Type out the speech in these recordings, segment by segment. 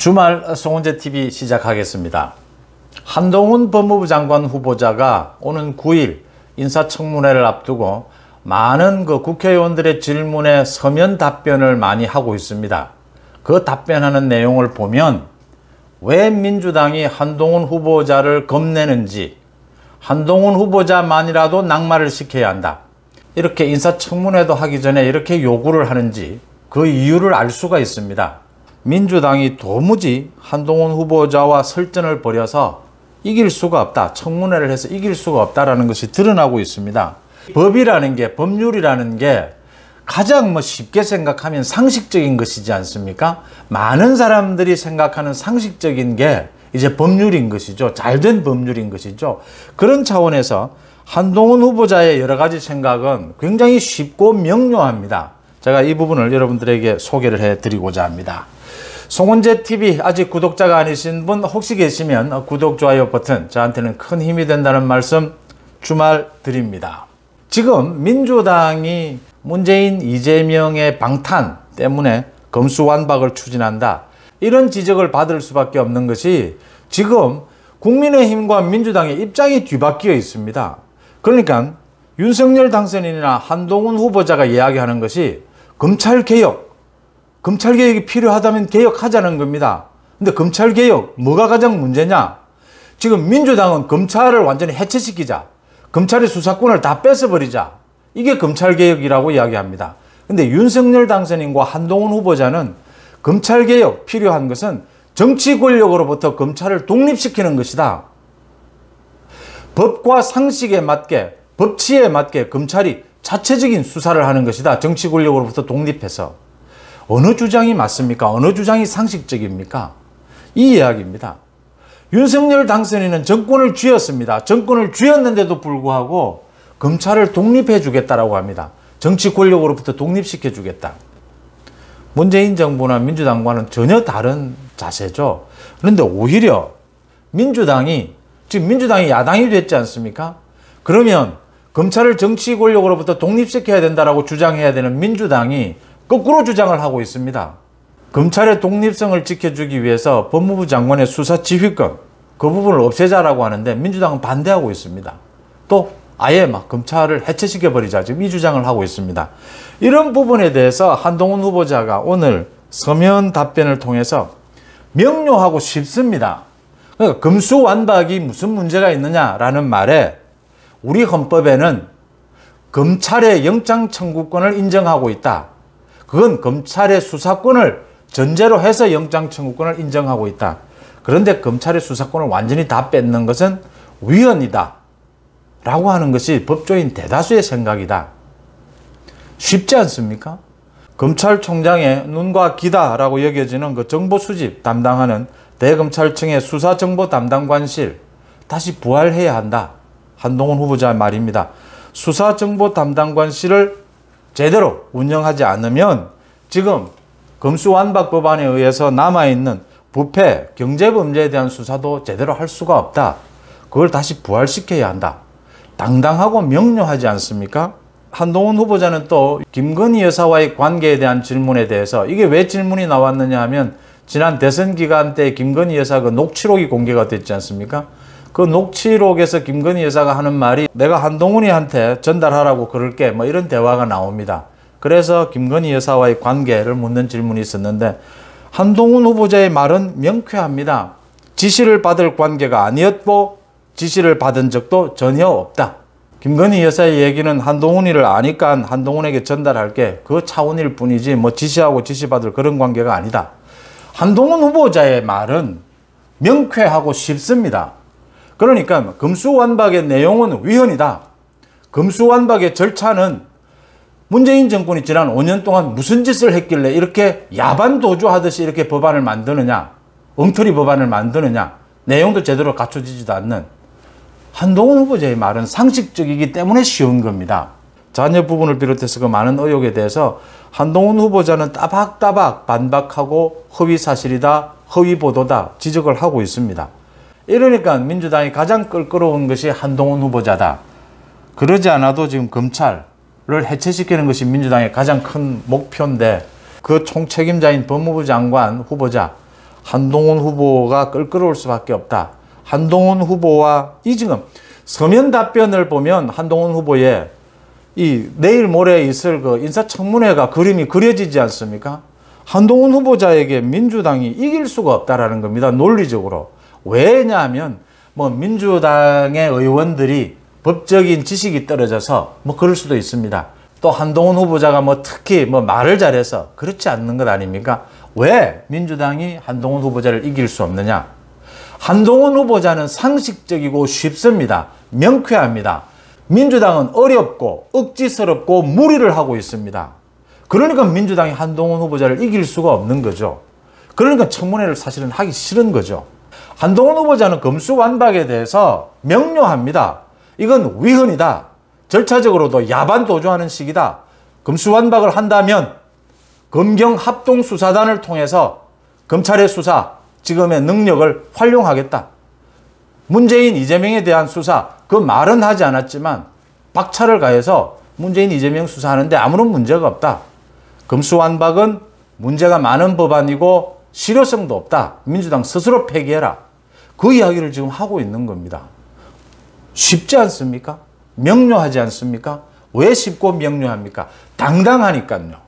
주말 송은재TV 시작하겠습니다. 한동훈 법무부 장관 후보자가 오는 9일 인사청문회를 앞두고 많은 국회의원들의 질문에 서면 답변을 많이 하고 있습니다. 그 답변하는 내용을 보면 왜 민주당이 한동훈 후보자를 겁내는지, 한동훈 후보자만이라도 낙마를 시켜야 한다, 이렇게 인사청문회도 하기 전에 이렇게 요구를 하는지 그 이유를 알 수가 있습니다. 민주당이 도무지 한동훈 후보자와 설전을 벌여서 이길 수가 없다, 청문회를 해서 이길 수가 없다라는 것이 드러나고 있습니다. 법이라는 게, 법률이라는 게 가장 쉽게 생각하면 상식적인 것이지 않습니까? 많은 사람들이 생각하는 상식적인 게 이제 법률인 것이죠. 잘된 법률인 것이죠. 그런 차원에서 한동훈 후보자의 여러 가지 생각은 굉장히 쉽고 명료합니다. 제가 이 부분을 여러분들에게 소개를 해드리고자 합니다. 송은재TV 아직 구독자가 아니신 분 혹시 계시면 구독, 좋아요 버튼 저한테는 큰 힘이 된다는 말씀 주말 드립니다. 지금 민주당이 문재인, 이재명의 방탄 때문에 검수완박을 추진한다, 이런 지적을 받을 수밖에 없는 것이 지금 국민의힘과 민주당의 입장이 뒤바뀌어 있습니다. 그러니까 윤석열 당선인이나 한동훈 후보자가 이야기하는 것이 검찰개혁이 필요하다면 개혁하자는 겁니다. 근데 검찰개혁 뭐가 가장 문제냐? 지금 민주당은 검찰을 완전히 해체시키자, 검찰의 수사권을 다 뺏어버리자, 이게 검찰개혁이라고 이야기합니다. 근데 윤석열 당선인과 한동훈 후보자는 검찰개혁 필요한 것은 정치 권력으로부터 검찰을 독립시키는 것이다. 법과 상식에 맞게, 법치에 맞게 검찰이 자체적인 수사를 하는 것이다. 정치 권력으로부터 독립해서. 어느 주장이 맞습니까? 어느 주장이 상식적입니까? 이 이야기입니다. 윤석열 당선인은 정권을 쥐었습니다. 정권을 쥐었는데도 불구하고 검찰을 독립해 주겠다라고 합니다. 정치 권력으로부터 독립시켜 주겠다. 문재인 정부나 민주당과는 전혀 다른 자세죠. 그런데 오히려 지금 민주당이 야당이 됐지 않습니까? 그러면 검찰을 정치 권력으로부터 독립시켜야 된다라고 주장해야 되는 민주당이 거꾸로 주장을 하고 있습니다. 검찰의 독립성을 지켜주기 위해서 법무부 장관의 수사 지휘권, 그 부분을 없애자라고 하는데 민주당은 반대하고 있습니다. 또 아예 검찰을 해체시켜버리자, 지금 이 주장을 하고 있습니다. 이런 부분에 대해서 한동훈 후보자가 오늘 서면 답변을 통해서 명료하고 쉽습니다. 그러니까 검수완박이 무슨 문제가 있느냐라는 말에 우리 헌법에는 검찰의 영장 청구권을 인정하고 있다. 그건 검찰의 수사권을 전제로 해서 영장 청구권을 인정하고 있다. 그런데 검찰의 수사권을 완전히 다 뺏는 것은 위헌이다 라고 하는 것이 법조인 대다수의 생각이다. 쉽지 않습니까? 검찰총장의 눈과 귀다라고 여겨지는 그 정보 수집 담당하는 대검찰청의 수사정보 담당관실 다시 부활해야 한다. 한동훈 후보자 말입니다. 수사정보 담당관실을 제대로 운영하지 않으면 지금 검수완박 법안에 의해서 남아있는 부패, 경제범죄에 대한 수사도 제대로 할 수가 없다. 그걸 다시 부활시켜야 한다. 당당하고 명료하지 않습니까? 한동훈 후보자는 또 김건희 여사와의 관계에 대한 질문에 대해서 이게 왜 질문이 나왔느냐 하면 지난 대선 기간 때 김건희 여사 그 녹취록이 공개가 됐지 않습니까? 그 녹취록에서 김건희 여사가 하는 말이 내가 한동훈이한테 전달하라고 그럴게, 이런 대화가 나옵니다. 그래서 김건희 여사와의 관계를 묻는 질문이 있었는데 한동훈 후보자의 말은 명쾌합니다. 지시를 받을 관계가 아니었고 지시를 받은 적도 전혀 없다. 김건희 여사의 얘기는 한동훈이를 아니까 한동훈에게 전달할게, 그 차원일 뿐이지 지시하고 지시받을 그런 관계가 아니다. 한동훈 후보자의 말은 명쾌하고 쉽습니다. 그러니까 검수완박의 내용은 위헌이다. 검수완박의 절차는 문재인 정권이 지난 5년 동안 무슨 짓을 했길래 이렇게 야반도주하듯이 이렇게 법안을 만드느냐, 엉터리 법안을 만드느냐, 내용도 제대로 갖춰지지도 않는 한동훈 후보자의 말은 상식적이기 때문에 쉬운 겁니다. 자녀 부분을 비롯해서 그 많은 의혹에 대해서 한동훈 후보자는 따박따박 반박하고 허위 사실이다, 허위 보도다 지적을 하고 있습니다. 이러니까 민주당이 가장 껄끄러운 것이 한동훈 후보자다. 그러지 않아도 지금 검찰을 해체시키는 것이 민주당의 가장 큰 목표인데 그 총책임자인 법무부 장관 후보자 한동훈 후보가 껄끄러울 수밖에 없다. 한동훈 후보와 이 지금 서면 답변을 보면 한동훈 후보의 이 내일 모레 있을 그 인사청문회가 그림이 그려지지 않습니까? 한동훈 후보자에게 민주당이 이길 수가 없다라는 겁니다. 논리적으로. 왜냐하면 뭐 민주당의 의원들이 법적인 지식이 떨어져서 뭐 그럴 수도 있습니다. 또 한동훈 후보자가 뭐 특히 뭐 말을 잘해서 그렇지 않는 것 아닙니까? 왜 민주당이 한동훈 후보자를 이길 수 없느냐? 한동훈 후보자는 상식적이고 쉽습니다. 명쾌합니다. 민주당은 어렵고 억지스럽고 무리를 하고 있습니다. 그러니까 민주당이 한동훈 후보자를 이길 수가 없는 거죠. 그러니까 청문회를 사실은 하기 싫은 거죠. 한동훈 후보자는 검수완박에 대해서 명료합니다. 이건 위헌이다. 절차적으로도 야반도주하는 식이다. 검수완박을 한다면 검경합동수사단을 통해서 검찰의 수사, 지금의 능력을 활용하겠다. 문재인, 이재명에 대한 수사, 그 말은 하지 않았지만 박차를 가해서 문재인, 이재명 수사하는데 아무런 문제가 없다. 검수완박은 문제가 많은 법안이고 실효성도 없다. 민주당 스스로 폐기해라. 그 이야기를 지금 하고 있는 겁니다. 쉽지 않습니까? 명료하지 않습니까? 왜 쉽고 명료합니까? 당당하니까요.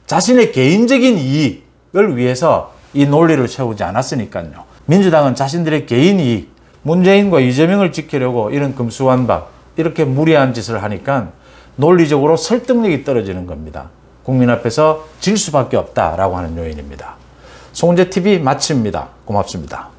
자신의 개인적인 이익을 위해서 이 논리를 세우지 않았으니까요. 민주당은 자신들의 개인 이익, 문재인과 이재명을 지키려고 이런 검수완박, 이렇게 무리한 짓을 하니까 논리적으로 설득력이 떨어지는 겁니다. 국민 앞에서 질 수밖에 없다라고 하는 요인입니다. 송은재TV 마칩니다. 고맙습니다.